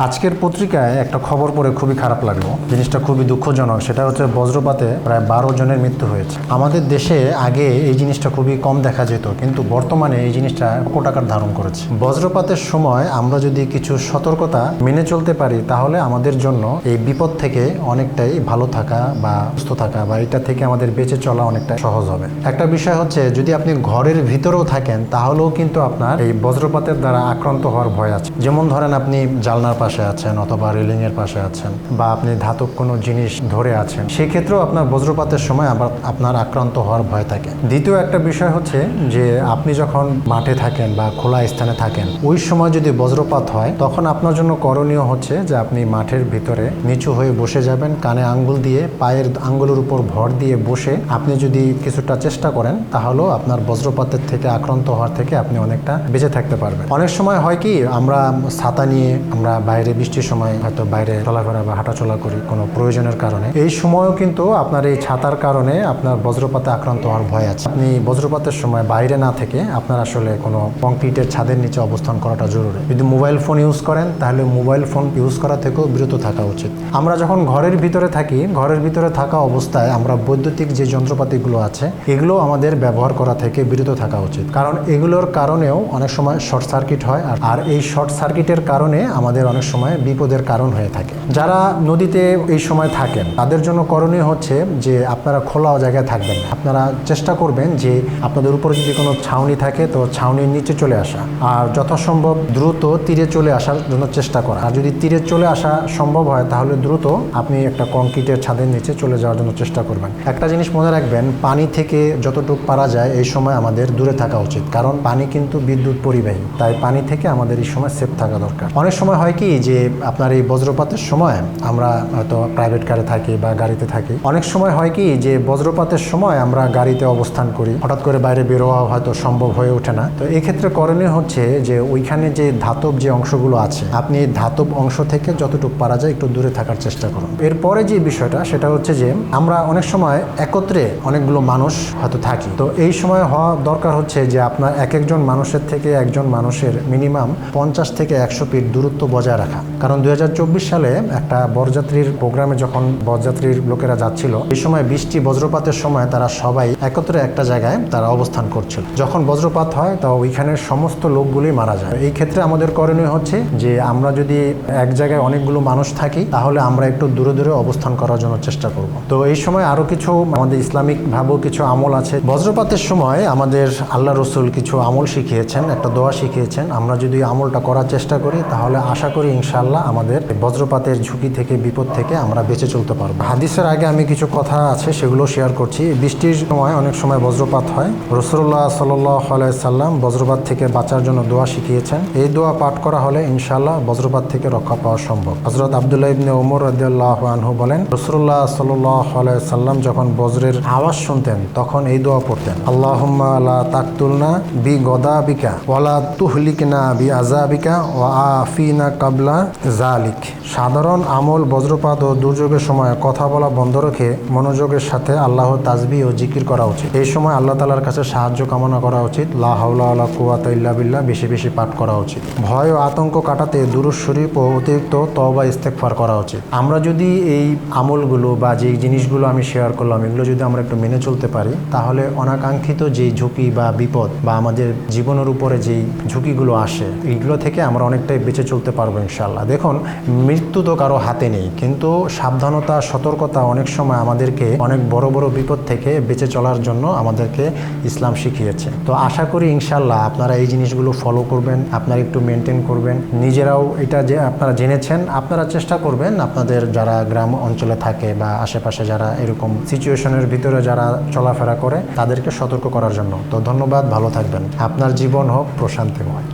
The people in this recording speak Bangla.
আজকের পত্রিকায় একটা খবর পড়ে খুবই খারাপ লাগলো। জিনিসটা খুবই দুঃখজনক। সেটা হচ্ছে বজ্রপাতে প্রায় 12 জনের মৃত্যু হয়েছে। আমাদের দেশে আগে এই জিনিসটা খুবই কম দেখা যেত, কিন্তু বর্তমানে এই জিনিসটা কোটি টাকার ধারণ করেছে। বজ্রপাতের সময় আমরা যদি কিছু সতর্কতা মেনে চলতে পারি, তাহলে আমাদের জন্য এই বিপদ থেকে অনেকটাই ভালো থাকা বা সুস্থ থাকা বা এটা থেকে আমাদের বেঁচে চলা অনেকটা সহজ হবে। একটা বিষয় হচ্ছে, যদি আপনি ঘরের ভিতরেও থাকেন তাহলেও কিন্তু আপনার এই বজ্রপাতের দ্বারা আক্রান্ত হওয়ার ভয় আছে। যেমন ধরেন, আপনি জানলার পাশে আছেন অথবা রেলিং এর পাশে আছেন বা আপনি ধাতব কোনো জিনিস ধরে আছেন, সেক্ষেত্রেও আপনার বজ্রপাতের সময় আবার আপনার আক্রান্ত হওয়ার ভয় থাকে। দ্বিতীয় একটা বিষয় হচ্ছে যে আপনি যখন মাঠে থাকেন বা খোলা স্থানে থাকেন, ওই সময় যদি বজ্রপাত হয়, তখন আপনার জন্য করণীয় হচ্ছে যে আপনি মাঠের ভিতরে নিচু হয়ে বসে যাবেন, কানে আঙ্গুল দিয়ে পায়ের আঙ্গুলের উপর ভর দিয়ে বসে আপনি যদি কিছুটা চেষ্টা করেন, তাহলেও আপনার বজ্রপাতের থেকে আক্রান্ত হওয়ার থেকে আপনি অনেকটা বেঁচে থাকতে পারবেন। অনেক সময় হয় কি, আমরা ছাতা নিয়ে আমরা বাইরে বৃষ্টির সময় হয়তো বাইরে চলাফেরা বা হাঁটাচলা করি কোনো প্রয়োজনের কারণে। এই সময়ও কিন্তু আপনার এই ছাতার কারণে আপনার বজ্রপাতে আক্রান্ত হওয়ার ভয় আছে। আপনি বজ্রপাতের সময় বাইরে না থেকে আপনার আসলে কোনো কংক্রিটের ছাদের নিচে অবস্থান করাটা জরুরি। যদি মোবাইল ফোন ইউজ করেন, তাহলে মোবাইল ফোন ইউজ করা থেকেও বিরত থাকা উচিত। আমরা যখন ঘরের ভিতরে থাকি, ঘরের ভিতরে থাকা অবস্থায় আমরা বৈদ্যুতিক যে যন্ত্রপাতিগুলো আছে, এগুলো আমাদের ব্যবহার করা থেকে বিরত থাকা উচিত, কারণ এগুলোর কারণেও অনেক সময় শর্ট সার্কিট হয়, আর এই শর্ট সার্কিটের কারণে আমাদের অনেক সময় বিপদের কারণ হয়ে থাকে। যারা নদীতে এই সময় থাকেন, তাদের জন্য করণীয় হচ্ছে যে আপনারা খোলা জায়গায় থাকবেন না। আপনারা চেষ্টা করবেন যে আপনাদের উপরে যদি কোনো ছাউনি থাকে, তো ছাউনির নিচে চলে আসা, আর যথাসম্ভব দ্রুত তীরে চলে আসার জন্য চেষ্টা করা। আর যদি তীরে চলে আসা সম্ভব হয়, তাহলে দ্রুত আপনি একটা কংক্রিটের ছাদের নিচে চলে যাওয়ার জন্য চেষ্টা করবেন। একটা জিনিস মনে রাখবেন, পানি থেকে যতটুকু পারা যায় এই সময় আমাদের দূরে থাকা উচিত, কারণ পানি কিন্তু বিদ্যুৎ পরিবাহী। তাই পানি থেকে আমাদের এই সময় সেফ থাকা দরকার। অনেক সময় হয় কি যে আপনার এই বজ্রপাতের সময় আমরা হয়তো প্রাইভেট কারে থাকি বা গাড়িতে থাকি। অনেক সময় হয় কি যে বজ্রপাতের সময় আমরা গাড়িতে অবস্থান করি, হঠাৎ করে বাইরে বেরোয়া হয়তো সম্ভব হয়ে ওঠে না। তো এই ক্ষেত্রে করণীয় হচ্ছে যে ওইখানে যে ধাতব যে অংশগুলো আছে, আপনি ধাতব অংশ থেকে যতটুকু পারা যায় একটু দূরে থাকার চেষ্টা করুন। এরপরে যে বিষয়টা, সেটা হচ্ছে যে আমরা অনেক সময় একত্রে অনেকগুলো মানুষ হয়তো থাকি। তো এই সময় হওয়া দরকার হচ্ছে যে আপনার একজন মানুষের থেকে একজন মানুষের মিনিমাম 50 থেকে 100 ফিট দূরত্ব বজায় রাখা। কারণ 2024 সালে একটা বরযাত্রীর প্রোগ্রামে যখন বরযাত্রীর লোকেরা যাচ্ছিল, এই সময় বৃষ্টি বজ্রপাতের সময় তারা সবাই একত্রে একটা জায়গায় তারা অবস্থান করছিল। যখন বজ্রপাত হয়, তো ওইখানের সমস্ত লোকগুলি মারা যায়। এই ক্ষেত্রে আমাদের করণীয় হচ্ছে যে আমরা যদি এক জায়গায় অনেকগুলো মানুষ থাকি, তাহলে আমরা একটু দূরে দূরে অবস্থান করার জন্য চেষ্টা করব। তো এই সময় আরো কিছু আমাদের ইসলামিক ভাবেও কিছু আমল আছে। বজ্রপাতের সময় আমাদের আল্লাহ রসুল কিছু আমল শিখিয়েছেন, একটা দোয়া শিখিয়েছেন। আমরা যদি আমলটা করার চেষ্টা করি, তাহলে আশা করি ইনশাআল্লাহ আমাদের বজ্রপাতের ঝুঁকি থেকে, বিপদ থেকে আমরা বেঁচে চলতে পারবো। হাদিসের আগে আমি কিছু কথা আছে সেগুলো শেয়ার করছি। বৃষ্টির সময় অনেক সময় বজ্রপাত হয়। রাসূলুল্লাহ সাল্লাল্লাহু আলাইহি সাল্লাম বজ্রপাত থেকে বাঁচার জন্য দোয়া শিখিয়েছেন। এই দোয়া পাঠ করা হলে ইনশাআল্লাহ বজ্রপাত থেকে রক্ষা পাওয়া সম্ভব। হযরত আব্দুল্লাহ ইবনে ওমর রাদিয়াল্লাহু আনহু বলেন, রাসূলুল্লাহ সাল্লাল্লাহু আলাইহি সাল্লাম যখন বজ্রের আওয়াজ শুনতেন, তখন এই দোয়া পড়তেন, আল্লাহুম্মা লা তাকতুলনা বি গদাবিকা ওয়ালা তুহলিকনা বি আযাবিকা ওয়া আফিনা কাবলা জালিক। সাধারণ আমল বজ্রপাত ও দুর্যোগের সময় কথা বলা বন্ধ রেখে মনোযোগের সাথে আল্লাহর তাসবিহ ও জিকির করা উচিত। এই সময় আল্লাহ তাআলার কাছে সাহায্য কামনা করা উচিত। লা হাওলা ওয়ালা কুওয়াতা ইল্লা বিল্লাহ বেশি বেশি পাঠ করা উচিত। ভয় ও আতঙ্ক কাটাতে দুরূদ শরীফ ও অতিরিক্ত তওবা ইস্তেগফার করা উচিত। আমরা যদি এই আমলগুলো বা যে জিনিসগুলো আমি শেয়ার করলাম, এগুলো যদি আমরা একটু মেনে চলতে পারি, তাহলে অনাকাঙ্ক্ষিত যে ঝুঁকি বা বিপদ বা আমাদের জীবনের উপরে যেই ঝুঁকিগুলো আসে, এইগুলো থেকে আমরা অনেকটাই বেঁচে চলতে পারবো ইনশাআল্লাহ। দেখুন, মৃত্যু তো কারো হাতে নেই, কিন্তু সাবধানতা, সতর্কতা অনেক সময় আমাদেরকে অনেক বড় বড় বিপদ থেকে বেঁচে চলার জন্য আমাদেরকে ইসলাম শিখিয়েছে। তো আশা করি ইনশাআল্লাহ আপনারা এই জিনিসগুলো ফলো করবেন, আপনারা একটু মেনটেন করবেন। নিজেরাও এটা যে আপনারা জেনেছেন, আপনারা চেষ্টা করবেন আপনাদের যারা গ্রাম অঞ্চলে থাকে বা আশেপাশে যারা এরকম সিচুয়েশনের ভিতরে যারা চলাফেরা করে, তাদেরকে সতর্ক করার জন্য। তো ধন্যবাদ, ভালো থাকবেন। আপনার জীবন হোক প্রশান্তিময়।